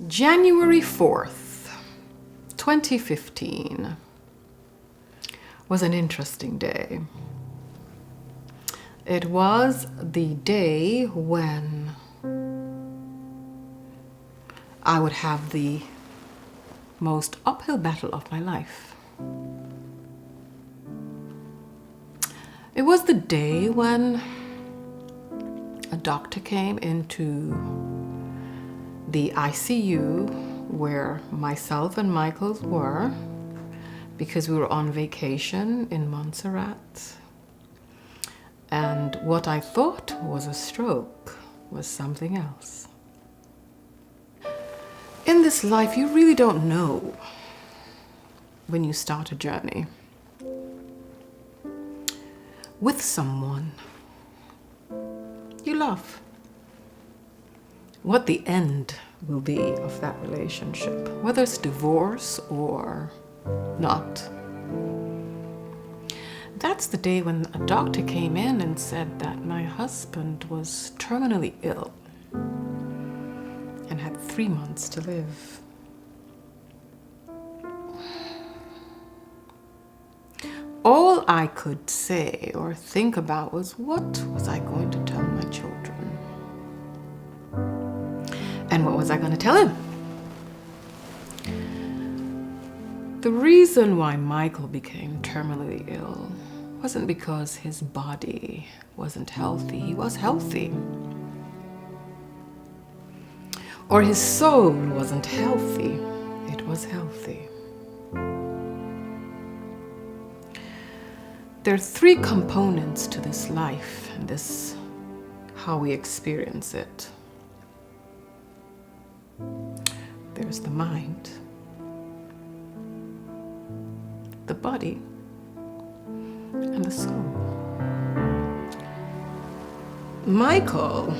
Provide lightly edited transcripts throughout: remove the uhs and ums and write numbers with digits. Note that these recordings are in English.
January 4th, 2015 was an interesting day. It was the day when I would have the most uphill battle of my life. It was the day when a doctor came into the ICU where myself and Michael were, because we were on vacation in Montserrat. And what I thought was a stroke was something else. In this life, you really don't know when you start a journey with someone you love, what the end will be of that relationship, whether it's divorce or not. That's the day when a doctor came in and said that my husband was terminally ill and had 3 months to live. All I could say or think about was, what was I going to tell my children? And what was I going to tell him? The reason why Michael became terminally ill wasn't because his body wasn't healthy. He was healthy. Or his soul wasn't healthy. It was healthy. There are 3 components to this life and this, how we experience it. There's the mind, the body, and the soul. Michael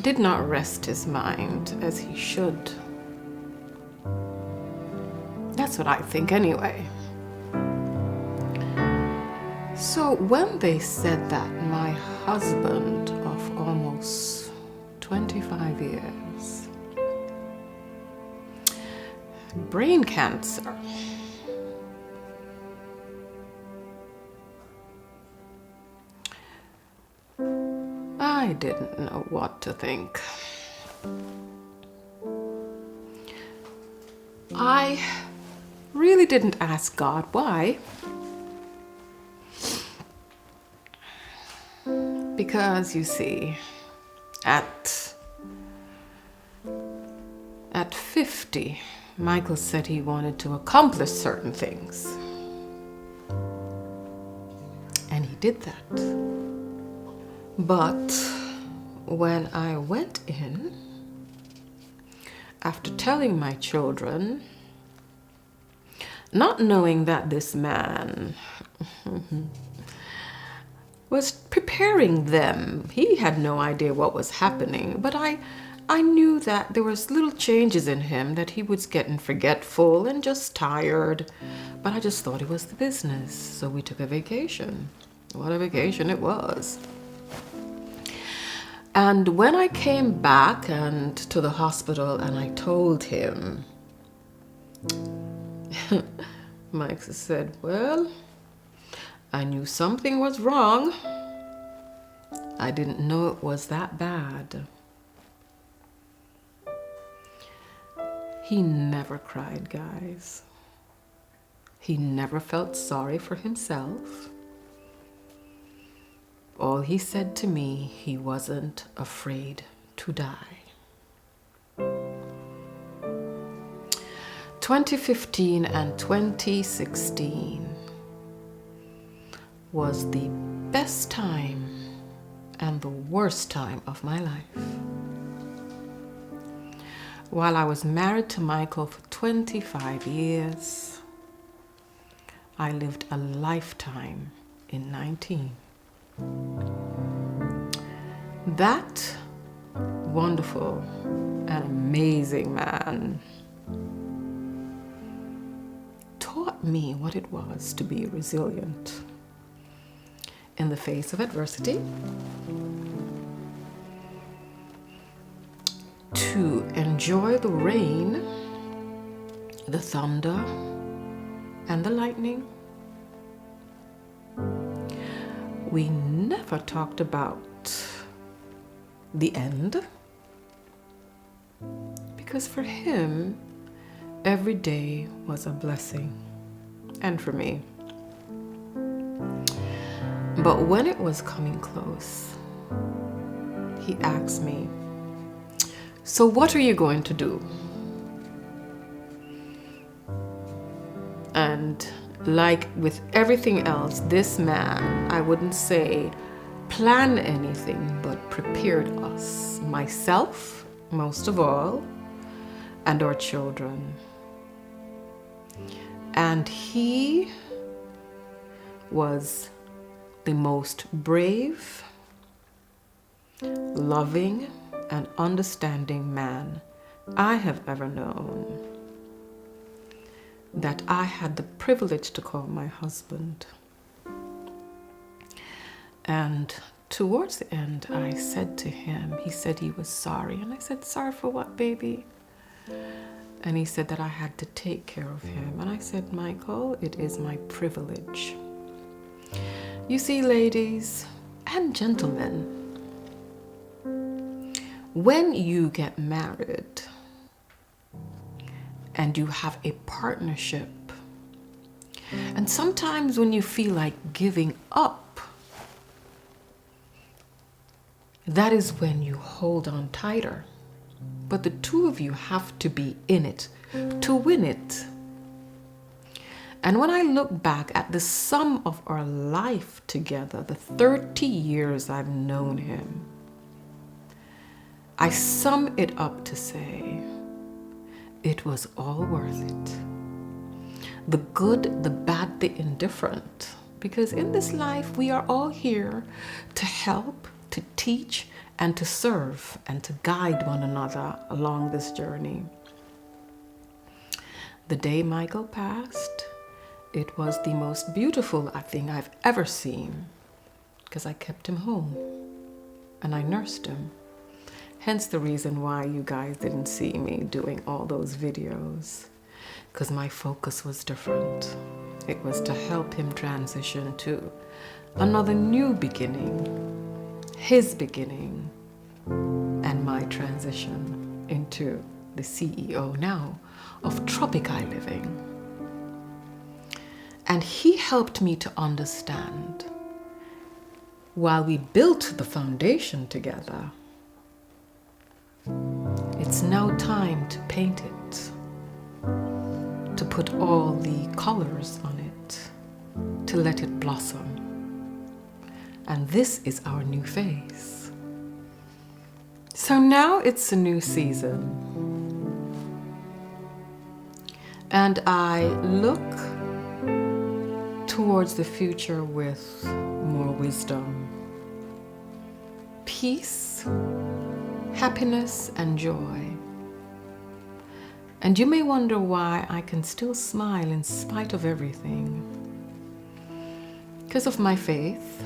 did not rest his mind as he should. That's what I think anyway. So when they said that my husband of almost 25 years had brain cancer, I didn't know what to think. I really didn't ask God why, because you see, at 50, Michael said he wanted to accomplish certain things. And he did that. But when I went in, after telling my children, not knowing that this man was preparing them, he had no idea what was happening, but I knew that there was little changes in him, that he was getting forgetful and just tired, but I just thought it was the business. So we took a vacation. What a vacation it was. And when I came back and to the hospital and I told him, Mike said, well, I knew something was wrong. I didn't know it was that bad. He never cried, guys. He never felt sorry for himself. All he said to me, he wasn't afraid to die. 2015 and 2016 was the best time and the worst time of my life. While I was married to Michael for 25 years, I lived a lifetime in 19. That wonderful and amazing man taught me what it was to be resilient in the face of adversity, to enjoy the rain, the thunder, and the lightning. We never talked about the end, because for him, every day was a blessing, and for me. But when it was coming close, he asked me, "So what are you going to do?" And like with everything else, this man, I wouldn't say plan anything, but prepared us, myself most of all, and our children. And he was the most brave, loving, and understanding man I have ever known, that I had the privilege to call my husband. And towards the end, I said to him, he said he was sorry. And I said, "Sorry for what, baby?" And he said that I had to take care of him. And I said, "Michael, it is my privilege." You see, ladies and gentlemen, when you get married and you have a partnership, and sometimes when you feel like giving up, that is when you hold on tighter. But the two of you have to be in it to win it. And when I look back at the sum of our life together, the 30 years I've known him, I sum it up to say, it was all worth it. The good, the bad, the indifferent. Because in this life, we are all here to help, to teach, and to serve, and to guide one another along this journey. The day Michael passed, it was the most beautiful thing I've ever seen, because I kept him home and I nursed him. Hence the reason why you guys didn't see me doing all those videos, because my focus was different. It was to help him transition to another new beginning, his beginning, and my transition into the CEO now of Tropic Isle Living. And he helped me to understand, while we built the foundation together, it's now time to paint it, to put all the colors on it, to let it blossom. And this is our new phase. So now it's a new season. And I look towards the future with more wisdom, peace, happiness, and joy. And you may wonder why I can still smile in spite of everything. Because of my faith,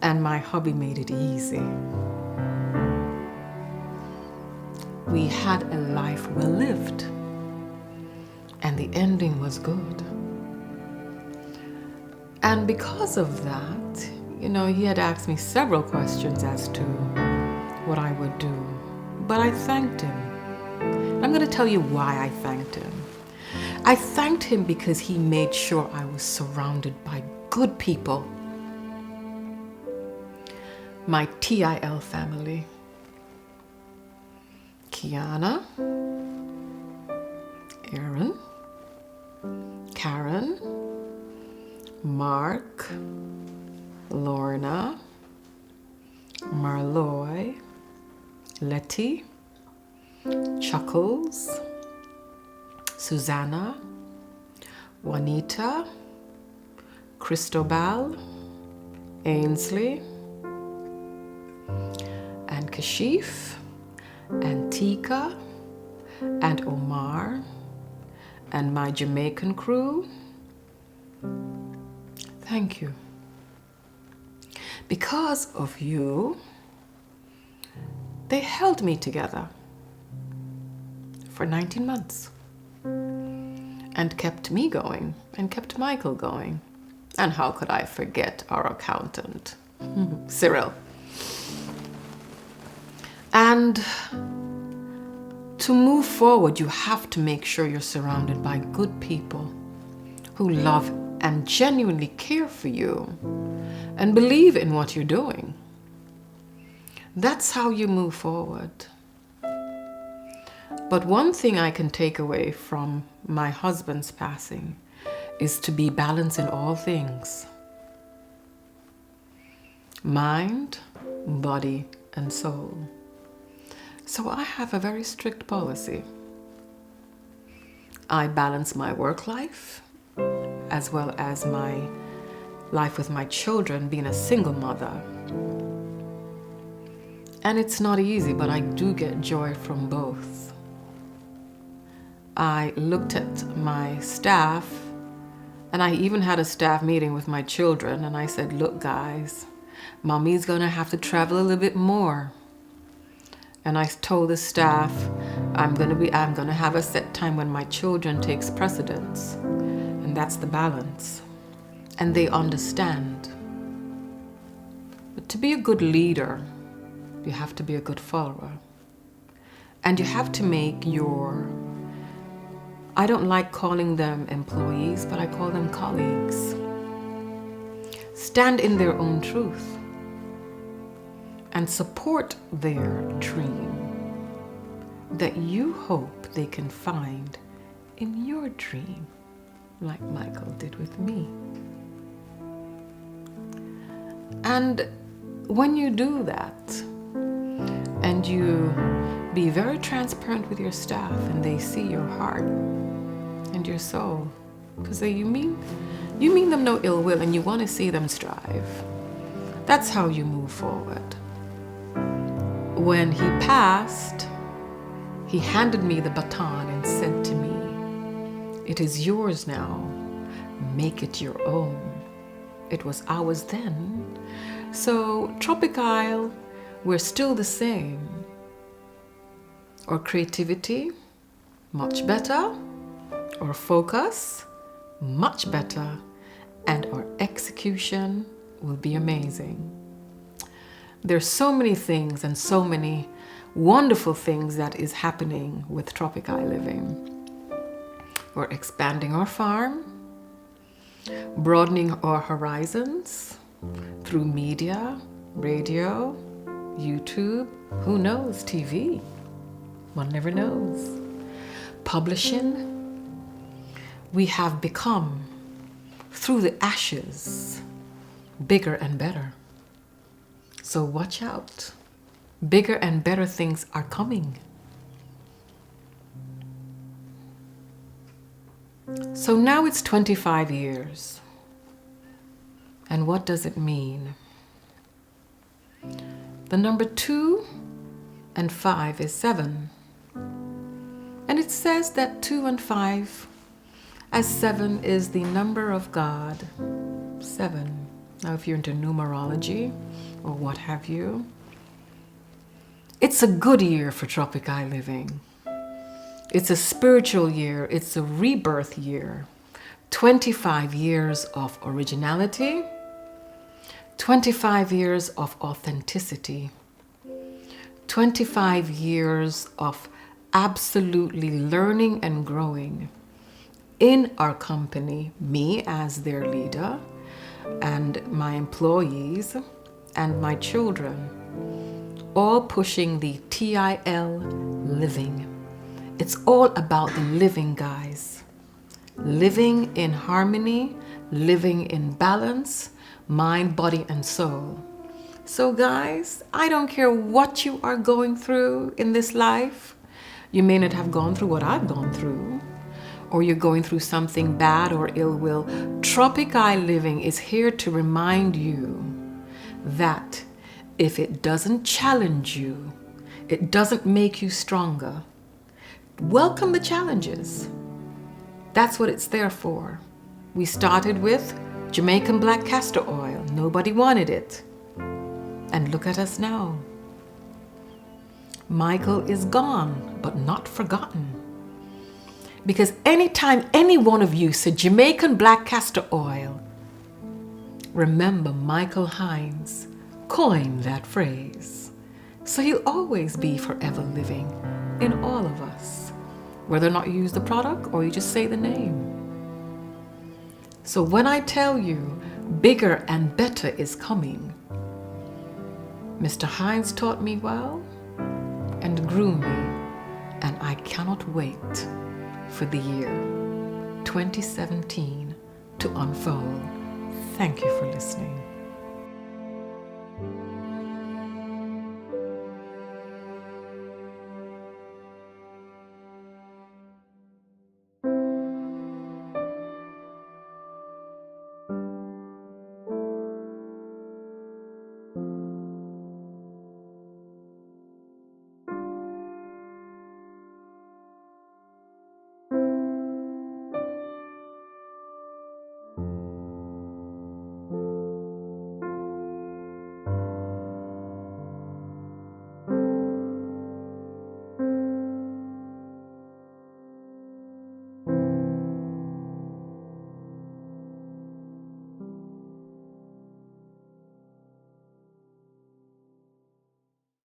and my hubby made it easy. We had a life well lived, and the ending was good. And because of that, he had asked me several questions as to what I would do. But I thanked him. I'm going to tell you why I thanked him. I thanked him because he made sure I was surrounded by good people. My TIL family. Kiana, Aaron, Karen, Mark, Lorna, Marloy, Letty, Chuckles, Susanna, Juanita, Cristobal, Ainsley, and Kashif, and Tika, and Omar, and my Jamaican crew. Thank you. Because of you, they held me together for 19 months and kept me going and kept Michael going. And how could I forget our accountant, Cyril? And to move forward, you have to make sure you're surrounded by good people who love and genuinely care for you and believe in what you're doing. That's how you move forward. But one thing I can take away from my husband's passing is to be balanced in all things. Mind, body, and soul. So I have a very strict policy. I balance my work life as well as my life with my children, being a single mother. And it's not easy, but I do get joy from both. I looked at my staff, and I even had a staff meeting with my children, and I said, look guys, mommy's gonna have to travel a little bit more. And I told the staff, I'm gonna have a set time when my children takes precedence. And that's the balance. And they understand. But to be a good leader, you have to be a good follower. And you have to make I don't like calling them employees, but I call them colleagues. Stand in their own truth and support their dream that you hope they can find in your dream, like Michael did with me. And when you do that, and you be very transparent with your staff, and they see your heart and your soul, because you mean them no ill will, and you want to see them strive. That's how you move forward. When he passed, he handed me the baton and said to me, it is yours now, make it your own. It was ours then. So Tropic Isle, we're still the same. Our creativity, much better. Our focus, much better. And our execution will be amazing. There's so many things and so many wonderful things that is happening with Tropic Isle Living. We're expanding our farm, broadening our horizons through media, radio, YouTube, who knows, TV. One never knows. Publishing. We have become, through the ashes, bigger and better. So watch out. Bigger and better things are coming. So now it's 25 years. And what does it mean? The number 2 and 5 is 7. And it says that 2 and 5, as 7 is the number of God. 7. Now if you're into numerology or what have you, it's a good year for Tropic Isle Living. It's a spiritual year. It's a rebirth year. 25 years of originality. 25 years of authenticity. 25 years of absolutely learning and growing in our company, me as their leader, and my employees, and my children, all pushing the TIL Living. It's all about the living, guys. Living in harmony, living in balance, mind, body, and soul. So guys, I don't care what you are going through in this life. You may not have gone through what I've gone through, or you're going through something bad or ill will. Tropic Isle Living is here to remind you that if it doesn't challenge you, it doesn't make you stronger. Welcome the challenges. That's what it's there for. We started with Jamaican Black Castor Oil. Nobody wanted it. And look at us now. Michael is gone, but not forgotten. Because anytime any one of you said Jamaican Black Castor Oil, remember Michael Hines coined that phrase. So he'll always be forever living in all of us, whether or not you use the product or you just say the name. So when I tell you bigger and better is coming, Mr. Hines taught me well and grew me, and I cannot wait for the year 2017 to unfold. Thank you for listening.